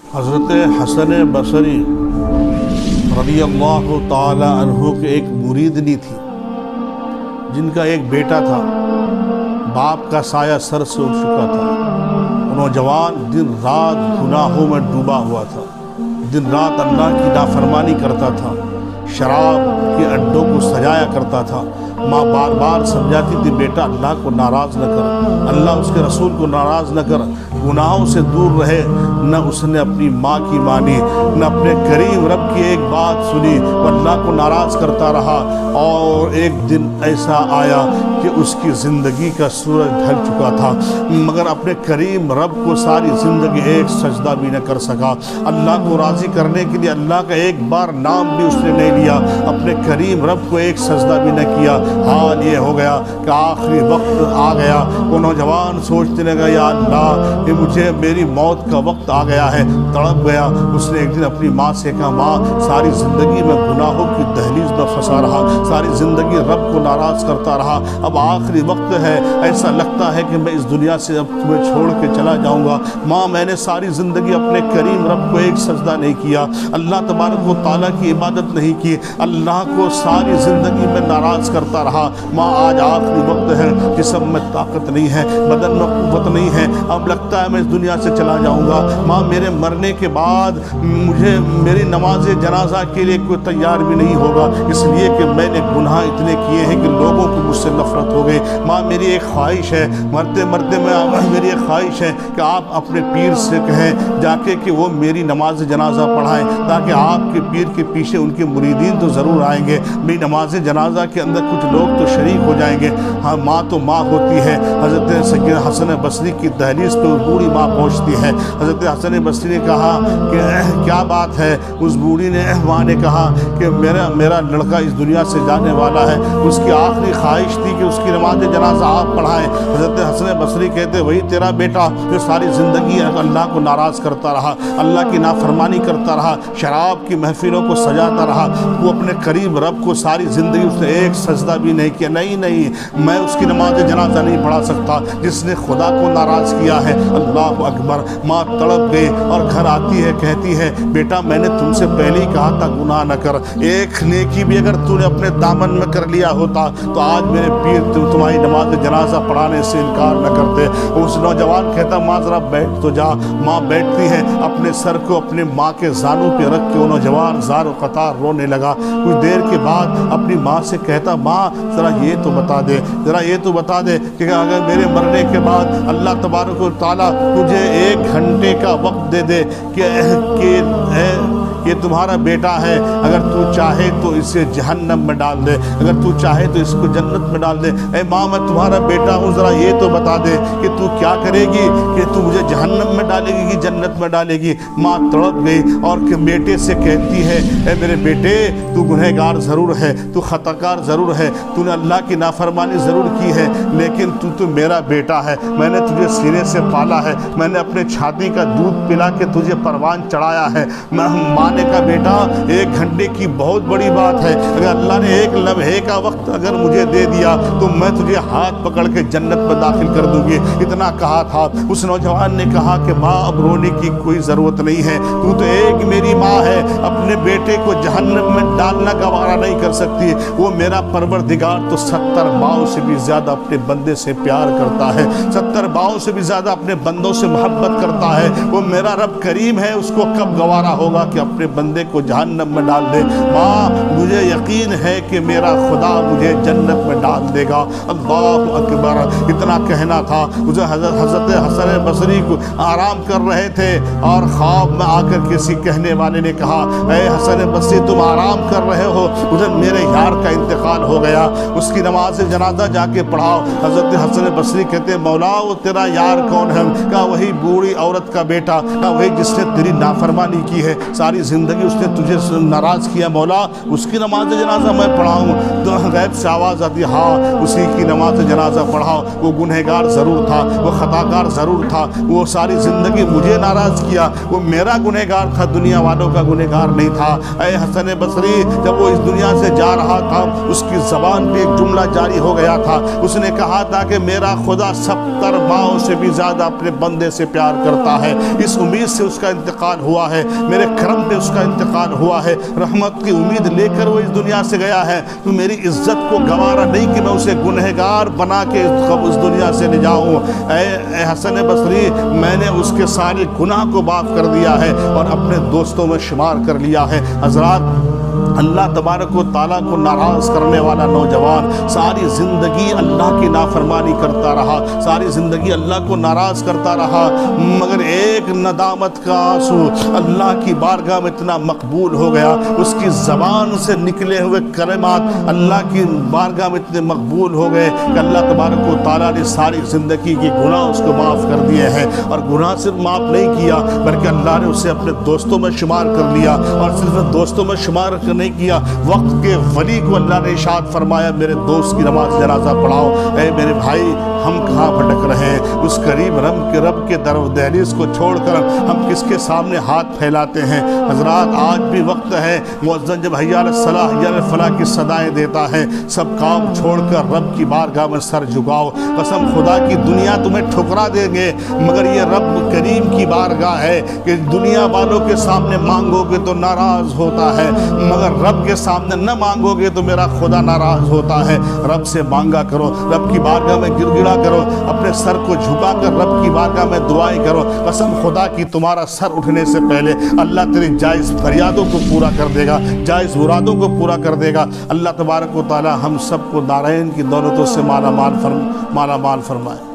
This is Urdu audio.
حضرت حسن بصری رضی اللہ تعالی عنہ کے ایک مریدنی تھی جن کا ایک بیٹا تھا، باپ کا سایہ سر سے اٹھ چکا تھا۔ نوجوان دن رات گناہوں میں ڈوبا ہوا تھا، دن رات اللہ کی نافرمانی کرتا تھا، شراب کے اڈوں کو سجایا کرتا تھا۔ ماں بار بار سمجھاتی تھی بیٹا اللہ کو ناراض نہ کر، اللہ اس کے رسول کو ناراض نہ کر، گناہوں سے دور رہے۔ نہ اس نے اپنی ماں کی مانی، نہ اپنے کریم رب کی ایک بات سنی، وہ اللہ کو ناراض کرتا رہا۔ اور ایک دن ایسا آیا کہ اس کی زندگی کا سورج ڈھل چکا تھا، مگر اپنے کریم رب کو ساری زندگی ایک سجدہ بھی نہ کر سکا۔ اللہ کو راضی کرنے کے لیے اللہ کا ایک بار نام بھی اس نے نہیں لیا، اپنے کریم رب کو ایک سجدہ بھی نہ کیا۔ حال یہ ہو گیا کہ آخری وقت آ گیا، وہ نوجوان سوچنے لگا یا اللہ یہ مجھے میری موت کا وقت آ گیا ہے، تڑپ گیا۔ اس نے ایک دن اپنی ماں سے کہا ماں ساری زندگی میں گناہوں کی دہلیز میں پھنسا رہا، ساری زندگی رب کو ناراض کرتا رہا، اب آخری وقت ہے، ایسا لگتا ہے کہ میں اس دنیا سے اب تمہیں چھوڑ کے چلا جاؤں گا۔ ماں میں نے ساری زندگی اپنے کریم رب کو ایک سجدہ نہیں کیا، اللہ تبارک و تعالیٰ کی عبادت نہیں کی، اللہ کو ساری زندگی میں ناراض کرتا رہا۔ ماں آج آخری وقت ہے، جسم میں طاقت نہیں ہے، بدن میں قوت نہیں ہے، اب لگتا ہے میں اس دنیا سے چلا جاؤں گا۔ ماں میرے مرنے کے بعد مجھے میری نماز جنازہ کے لیے کوئی تیار بھی نہیں ہوگا، اس لیے کہ میں نے گناہ اتنے کیے ہیں کہ لوگوں کو مجھ سے نفرت ہو گئی۔ ماں میری ایک خواہش ہے، مرتے مرتے میری ایک خواہش ہے کہ آپ اپنے پیر سے کہیں جا کے کہ وہ میری نماز جنازہ پڑھائیں، تاکہ آپ کے پیر کے پیچھے ان کے مریدین تو ضرور آئیں گے، میری نماز جنازہ کے اندر کچھ لوگ تو شریک ہو جائیں گے۔ ہاں ماں تو ماں ہوتی ہے۔ حضرت سیدنا حسن بصری کی دہلیز پہ بوڑھی ماں پہنچتی ہے۔ حضرت حسن بصری نے کہا کہ کیا بات ہے؟ اس بوڑھی نے ماں نے کہا کہ میرا لڑکا اس دنیا سے جانے والا ہے، اس کی آخری خواہش تھی کہ اس کی نماز جنازہ آپ پڑھائیں۔ حضرت حسن بصری کہتے وہی تیرا بیٹا جو ساری زندگی اللہ کو ناراض کرتا رہا، اللہ کی نافرمانی کرتا رہا، شراب کی محفلوں کو سجاتا رہا، وہ اپنے قریب رب کو ساری زندگی اس نے ایک سجدہ بھی نہیں کیا۔ نہیں میں اس کی نماز جنازہ نہیں پڑھا سکتا جس نے خدا کو ناراض کیا ہے۔ اللہ اکبر۔ ماں تڑپ گئی اور گھر آتی ہے، کہتی ہے بیٹا میں نے تم سے پہلے ہی کہا تھا گناہ نہ کر، ایک نیکی بھی اگر تو نے اپنے دامن میں کر لیا ہوتا تو آج میرے پیر تمہاری نماز جنازہ پڑھانے سے انکار نہ کرتے۔ اس نوجوان کہتا ماں ذرا بیٹھ تو جا۔ ماں بیٹھتی ہے، اپنے سر کو اپنے ماں کے زانوں پہ رکھ کے وہ نوجوان زار و قطار رونے لگا۔ کچھ دیر کے بعد اپنی ماں سے کہتا ماں ذرا یہ تو بتا دے کہ اگر میرے مرنے کے بعد اللہ تبارک و تعالیٰ تجھے 1 گھنٹے کا وقت دے دے کہ یہ تمہارا بیٹا ہے، اگر تو چاہے تو اسے جہنم میں ڈال دے، اگر تو چاہے تو اس کو جنت میں ڈال دے۔ اے ماں میں تمہارا بیٹا ہوں، ذرا یہ تو بتا دے کہ تو کیا کرے گی، کہ تو مجھے جہنم میں ڈالے گی کہ جنت میں ڈالے گی؟ ماں تڑپ گئی اور بیٹے سے کہتی ہے اے میرے بیٹے تو گنہگار ضرور ہے، تو خطاکار ضرور ہے، تو نے اللہ کی نافرمانی ضرور کی ہے، لیکن تو میرا بیٹا ہے، میں نے تجھے سینے سے پالا ہے، میں نے اپنے چھاتی کا دودھ پلا کے تجھے پروان چڑھایا ہے۔ ماں نے کہا بیٹا 1 گھنٹے کی بہت بڑی بات ہے، اگر اللہ نے 1 لمحے کا وقت اگر مجھے دے دیا تو میں تجھے ہاتھ پکڑ کے جنت میں داخل کر دوں گی۔ اتنا کہا تھا۔ اس نوجوان نے کہا کہ ماں اب رونے کی کوئی ضرورت نہیں ہے، تو ایک میری ماں ہے، اپنے بیٹے کو جہنم میں ڈالنا گوارا نہیں کر سکتی۔ وہ میرا پروردگار تو 70 ماؤں سے بھی زیادہ اپنے بندے سے پیار کرتا ہے، 70 ماؤں سے بھی زیادہ اپنے بندوں سے محبت کرتا ہے۔ وہ میرا رب کریم ہے، اس کو کب گوارا ہوگا کہ اپنے بندے کو جہنم میں ڈال دے؟ ماں مجھے یقین ہے کہ میرا خدا مجھے جنت میں ڈال دے گا۔ اللہ اکبر۔ اتنا کہنا تھا۔ حضرت حسن بصری کو آرام کر رہے تھے اور خواب میں آ کر کسی کہنے والے نے کہا اے حسن بصری تم آرام کر رہے ہو، ادھر میرے یار کا انتقال ہو گیا، اس کی نماز جنازہ جا کے پڑھاؤ۔ حضرت حسن بصری کہتے مولا وہ تیرا یار کون ہے؟ کہا وہی بوڑھی عورت کا بیٹا، کہا وہی جس نے تیری نافرمانی کی ہے، ساری زندگی اس نے تجھے ناراض کیا مولا، اس کی نماز جنازہ میں پڑھاؤں؟ تو غیب سے آواز آتی، ہاں اسی کی نماز جنازہ پڑھاؤ، وہ گنہگار ضرور تھا، وہ خطاکار ضرور تھا، وہ ساری زندگی مجھے ناراض کیا، وہ میرا گنہگار تھا، دنیا والوں کا گنہگار نہیں تھا۔ اے حسن بصری، جب وہ اس دنیا سے جا رہا تھا اس کی زبان پہ ایک جملہ جاری ہو گیا تھا، اس نے کہا تھا کہ میرا خدا 70 ماؤں سے بھی زیادہ اپنے بندے سے پیار کرتا ہے، اس امید سے اس کا انتقال ہوا ہے، میرے کرم پہ اس کا انتقال ہوا ہے، رحمت کی امید لے کر وہ اس دنیا سے گیا ہے، تو میری عزت کو گوارا نہیں کہ میں اسے گنہگار بنا کے اس دنیا سے لے جاؤں۔ اے حسن بصری، میں نے اس کے سارے گناہ کو معاف کر دیا ہے اور اپنے دوستوں میں شمار کر لیا ہے۔ حضرات، اللہ تبارک و تعالیٰ کو ناراض کرنے والا نوجوان ساری زندگی اللہ کی نافرمانی کرتا رہا، ساری زندگی اللہ کو ناراض کرتا رہا، مگر ایک ندامت کا آنسو اللہ کی بارگاہ میں اتنا مقبول ہو گیا، اس کی زبان سے نکلے ہوئے کلمات اللہ کی بارگاہ میں اتنے مقبول ہو گئے کہ اللہ تبارک و تعالیٰ نے ساری زندگی کی گناہ اس کو معاف کر دیے ہیں، اور گناہ صرف معاف نہیں کیا بلکہ اللہ نے اسے اپنے دوستوں میں شمار کر لیا، اور صرف دوستوں میں شمار نہیں کیا، وقت کے ولی کو اللہ نے ارشاد فرمایا میرے دوست کی نماز جنازہ پڑھاؤ۔ اے میرے بھائی، ہم کہاں بھٹک رہے ہیں؟ اس قریب رب کے در و دہلیز کو چھوڑ کر ہم کس کے سامنے ہاتھ پھیلاتے ہیں؟ حضرات، آج بھی وقت ہے، مؤذن جب حی علی الصلاح حی علی الفلاح کی صدائیں دیتا ہے، سب کام چھوڑ کر رب کی بارگاہ میں سر جھکاؤ۔ قسم خدا کی دنیا تمہیں ٹھکرا دیں گے، مگر یہ رب کریم کی بارگاہ ہے کہ دنیا والوں کے سامنے مانگو گے تو ناراض ہوتا ہے، مگر رب کے سامنے نہ مانگو گے تو میرا خدا ناراض ہوتا ہے۔ رب سے مانگا کرو، رب کی بارگاہ میں گر گڑا کرو، اپنے سر کو جھکا کر رب کی بارگاہ میں دعائیں کرو۔ قسم خدا کی تمہارا سر اٹھنے سے پہلے اللہ تیری جائز فریادوں کو پورا کر دے گا، جائز مرادوں کو پورا کر دے گا۔ اللہ تبارک و تعالی ہم سب کو دارین کی دولتوں سے مالا مال فرمائے۔